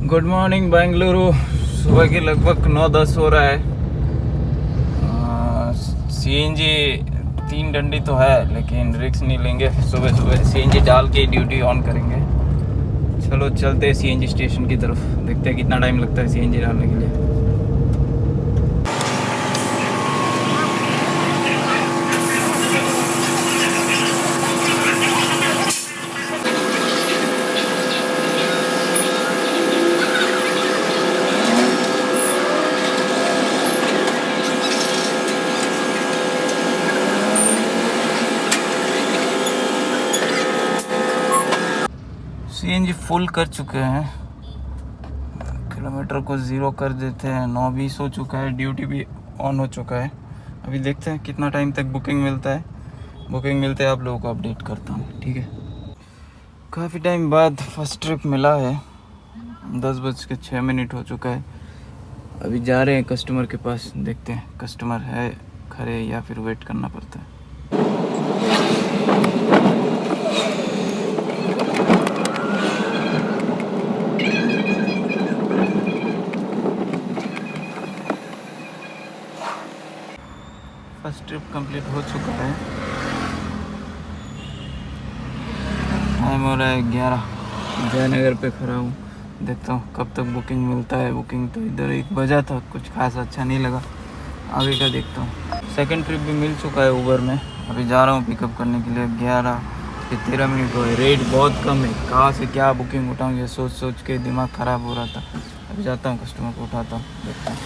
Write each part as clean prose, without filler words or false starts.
Good morning Bengaluru. सुबह के लगभग 9-10 हो रहा है। सीएनजी 3 डंडी तो है लेकिन रिस्क नहीं लेंगे। सुबह सुबह सीएनजी डाल के ड्यूटी ऑन करेंगे। चलो चलते हैं सीएनजी स्टेशन की तरफ, देखते हैं कितना टाइम लगता है सीएनजी डालने के लिए। सीएनजी फुल कर चुके हैं, किलोमीटर को 0 कर देते हैं। 9:20 हो चुका है, ड्यूटी भी ऑन हो चुका है। अभी देखते हैं कितना टाइम तक बुकिंग मिलता है। बुकिंग मिलते हैं आप लोगों को अपडेट करता हूँ, ठीक है। काफ़ी टाइम बाद फर्स्ट ट्रिप मिला है। 10:06 हो चुका है। अभी जा रहे हैं कस्टमर के पास, देखते हैं कस्टमर है खड़े या फिर वेट करना पड़ता है। फर्स्ट ट्रिप कंप्लीट हो चुका है। टाइम हो रहा है 11। जयनगर पे खड़ा हूँ, देखता हूँ कब तक बुकिंग मिलता है। बुकिंग तो इधर 1 बजा था, कुछ खास अच्छा नहीं लगा। आगे का देखता हूँ। सेकंड ट्रिप भी मिल चुका है उबर में। अभी जा रहा हूँ पिकअप करने के लिए। 11 से 13 मिनट हुए। रेट बहुत कम है, कहाँ से क्या बुकिंग उठाऊँ ये सोच सोच के दिमाग ख़राब हो रहा था। अभी जाता हूँ कस्टमर को उठाता हूँ, देखता हूँ।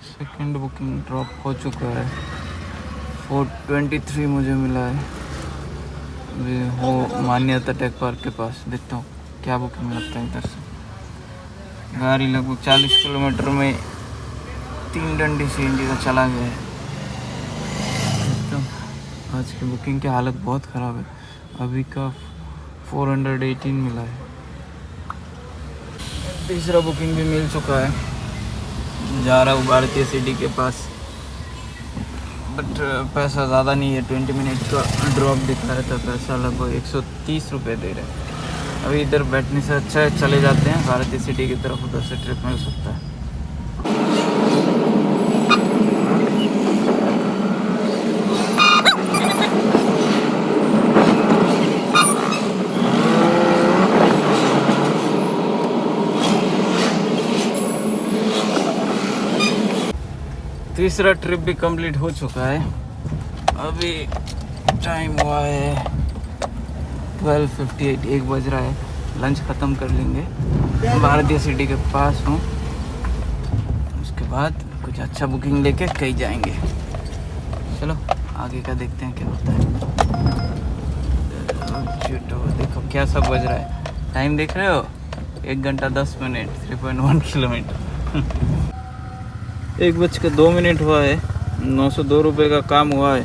सेकंड बुकिंग ड्रॉप हो चुका है। 423 मुझे मिला है। अभी हो मान्यता टेक पार्क के पास, देखता हूँ क्या बुकिंग लगता है इधर से। गाड़ी लगभग 40 किलोमीटर में 3 डंडी सीएनजी का चला गया है। देखता हूँ आज की बुकिंग की हालत बहुत ख़राब है। अभी का 418 मिला है। तीसरा बुकिंग भी मिल चुका है। जा रहा हूँ भारतीय सिटी के पास, बट पैसा ज़्यादा नहीं है। 20 मिनट का ड्रॉप दिखा रहा था। पैसा लगभग 130 रुपये दे रहे हैं। अभी इधर बैठने से अच्छा है चले जाते हैं भारतीय सिटी की तरफ, उधर से ट्रिप मिल सकता है। तीसरा ट्रिप भी कंप्लीट हो चुका है। अभी टाइम हुआ है 12:58, 1 बज रहा है। लंच ख़त्म कर लेंगे। भारतीय सिटी के पास हूँ, उसके बाद कुछ अच्छा बुकिंग लेके कहीं जाएंगे। चलो आगे का देखते हैं क्या होता है। देखो क्या सब बज रहा है, टाइम देख रहे हो? 1 घंटा 10 मिनट, 3.1 किलोमीटर। 1:02 हुआ है। 902 रुपये का काम हुआ है।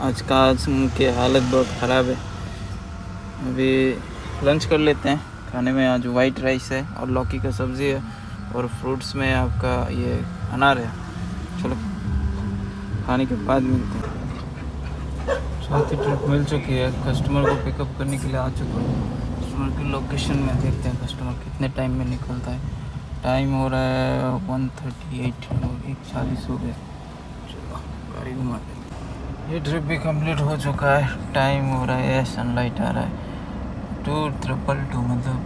आज की हालत बहुत ख़राब है। अभी लंच कर लेते हैं। खाने में आज वाइट राइस है और लौकी का सब्ज़ी है, और फ्रूट्स में आपका ये अनार है। चलो खाने के बाद मिलते हैं। चौथी ट्रिप मिल चुकी है। कस्टमर को पिकअप करने के लिए आ चुका हूँ। कस्टमर की लोकेशन में देखते हैं कस्टमर कितने टाइम में निकलता है। टाइम हो रहा है 1:38 और 1:40 हो गया। चलो गाड़ी घुमा दें। ये ट्रिप भी कंप्लीट हो चुका है। टाइम हो रहा है, सनलाइट आ रहा है। 2:22 मतलब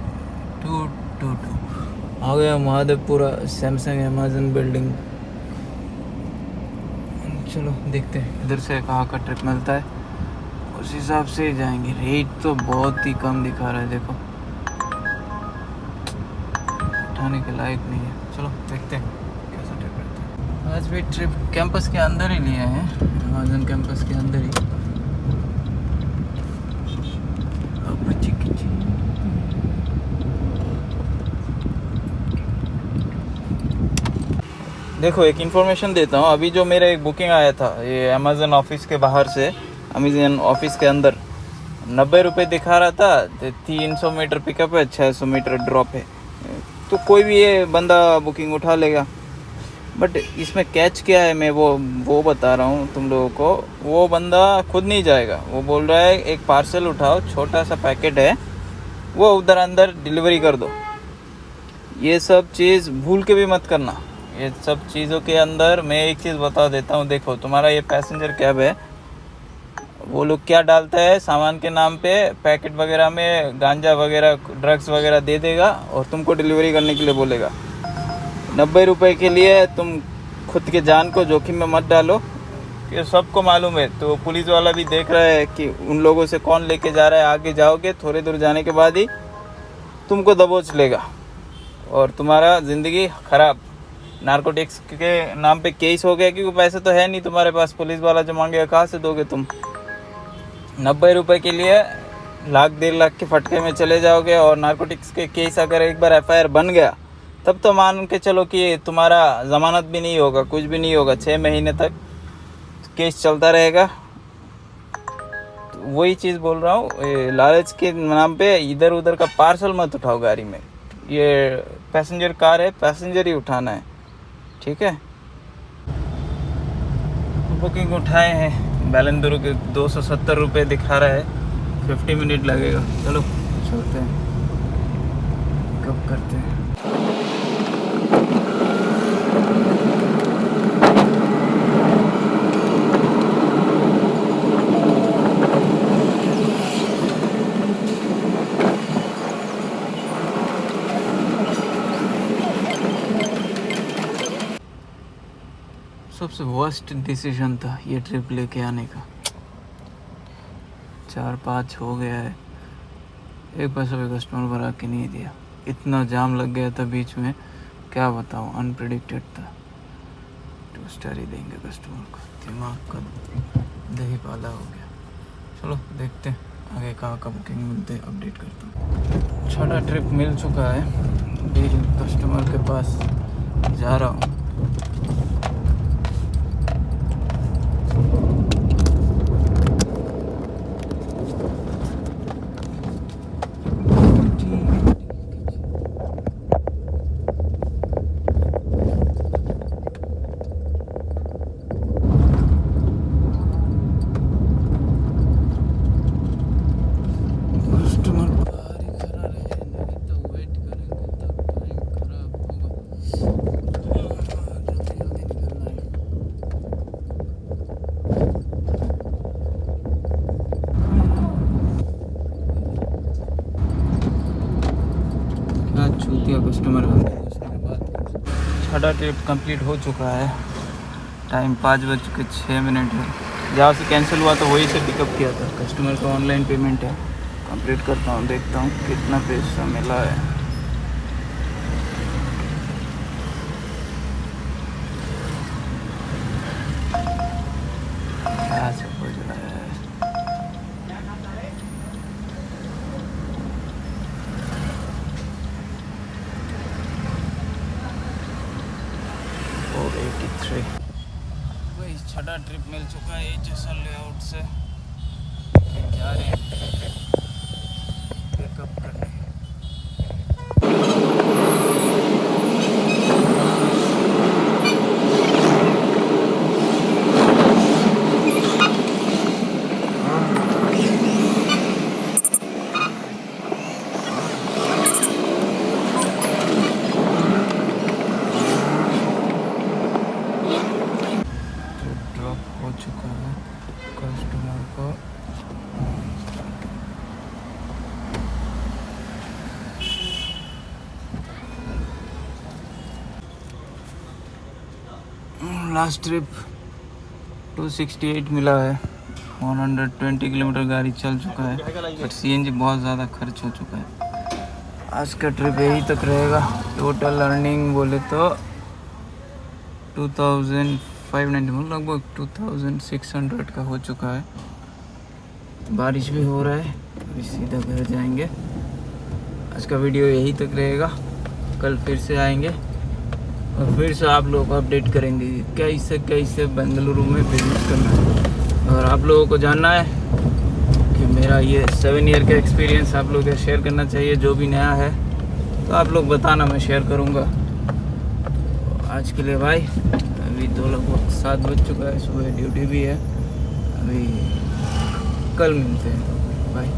2:22 आ गया महादेवपुरा सैमसंग अमेजन बिल्डिंग। चलो देखते हैं इधर से कहाँ का ट्रिप मिलता है, उस हिसाब से जाएंगे। रेट तो बहुत ही कम दिखा रहा है, देखो उठाने के लायक नहीं है। चलो देखते हैं कैसा ट्रिप रहता है। आज भी ट्रिप कैंपस के अंदर ही लिए हैं, अमेजन कैंपस के अंदर ही। देखो एक इन्फॉर्मेशन देता हूँ। अभी जो मेरा एक बुकिंग आया था ये अमेज़न ऑफिस के बाहर से, अमेज़न ऑफिस के अंदर ₹90 दिखा रहा था, तो 300 मीटर पिकअप है, 600 मीटर ड्रॉप है, तो कोई भी ये बंदा बुकिंग उठा लेगा। बट इसमें कैच क्या है, मैं वो बता रहा हूँ तुम लोगों को। वो बंदा खुद नहीं जाएगा, वो बोल रहा है एक पार्सल उठाओ, छोटा सा पैकेट है, वो उधर अंदर डिलीवरी कर दो। ये सब चीज़ भूल के भी मत करना। ये सब चीज़ों के अंदर मैं एक चीज़ बता देता हूँ, देखो तुम्हारा ये पैसेंजर कैब है, वो लोग क्या डालता है सामान के नाम पे, पैकेट वगैरह में गांजा वगैरह ड्रग्स वगैरह दे देगा और तुमको डिलीवरी करने के लिए बोलेगा। ₹90 के लिए तुम खुद के जान को जोखिम में मत डालो, कि सबको मालूम है। तो पुलिस वाला भी देख रहा है कि उन लोगों से कौन लेके जा रहा है। आगे जाओगे, थोड़ी दूर जाने के बाद ही तुमको दबोच लेगा और तुम्हारा ज़िंदगी ख़राब। नारकोटिक्स के नाम पे केस हो गया, क्योंकि पैसे तो है नहीं तुम्हारे पास, पुलिस वाला जो मांगेगा कहाँ से दोगे तुम। ₹90 के लिए लाख 1.5 लाख के फटके में चले जाओगे। और नारकोटिक्स के केस अगर एक बार FIR बन गया, तब तो मान के चलो कि तुम्हारा ज़मानत भी नहीं होगा, कुछ भी नहीं होगा, 6 महीने तक केस चलता रहेगा। तो वही चीज़ बोल रहा हूँ, लालच के नाम पे इधर उधर का पार्सल मत उठाओ गाड़ी में। ये पैसेंजर कार है, पैसेंजर ही उठाना है, ठीक है। बुकिंग उठाए हैं, बेलंदुरु के ₹270 दिखा रहा है, 50 मिनट लगेगा। चलो चलते हैं, कब करते हैं। सबसे वर्स्ट डिसीजन था ये ट्रिप लेके आने का। 4-5 हो गया है, एक पैसा भी कस्टमर भरा के नहीं दिया। इतना जाम लग गया था बीच में, क्या बताऊँ, अनप्रेडिक्टेड था। 2 स्टार ही देंगे कस्टमर को, दिमाग का दही पाला हो गया। चलो देखते हैं आगे कहाँ का बुकिंग मिलते, अपडेट करता हूँ। छोटा ट्रिप मिल चुका है, अभी कस्टमर के पास जा रहा हूँ। कस्टमर छठा ट्रिप कंप्लीट हो चुका है। टाइम 5:06 है। जहाँ से कैंसिल हुआ तो वहीं से पिकअप किया था। कस्टमर का ऑनलाइन पेमेंट है, कंप्लीट करता हूँ, देखता हूँ कितना पैसा मिला है। क्या से बज रहा है? वही छठा ट्रिप मिल चुका है HSR लेआउट से। जा रहे हैं पिकअप करने। हो चुका है कस्टमर को। लास्ट ट्रिप 268 मिला है। 120 किलोमीटर गाड़ी चल चुका है, बट CNG बहुत ज़्यादा खर्च हो चुका है। आज का ट्रिप यही तक रहेगा। टोटल अर्निंग बोले तो 2590 लगभग 2600 का हो चुका है। बारिश भी हो रहा है, अभी सीधा घर जाएंगे। आज का वीडियो यही तक रहेगा। कल फिर से आएंगे और फिर से आप लोगों को अपडेट करेंगे कैसे बेंगलुरु में बिजनेस करना है। और आप लोगों को जानना है कि मैं मेरा ये 7 ईयर का एक्सपीरियंस आप लोग शेयर करना चाहिए। जो भी नया है तो आप लोग बताना, मैं शेयर करूँगा। तो आज के लिए भाई, अभी तो लगभग 7 बज चुका है, सुबह ड्यूटी भी है। अभी कल मिलते हैं, बाय।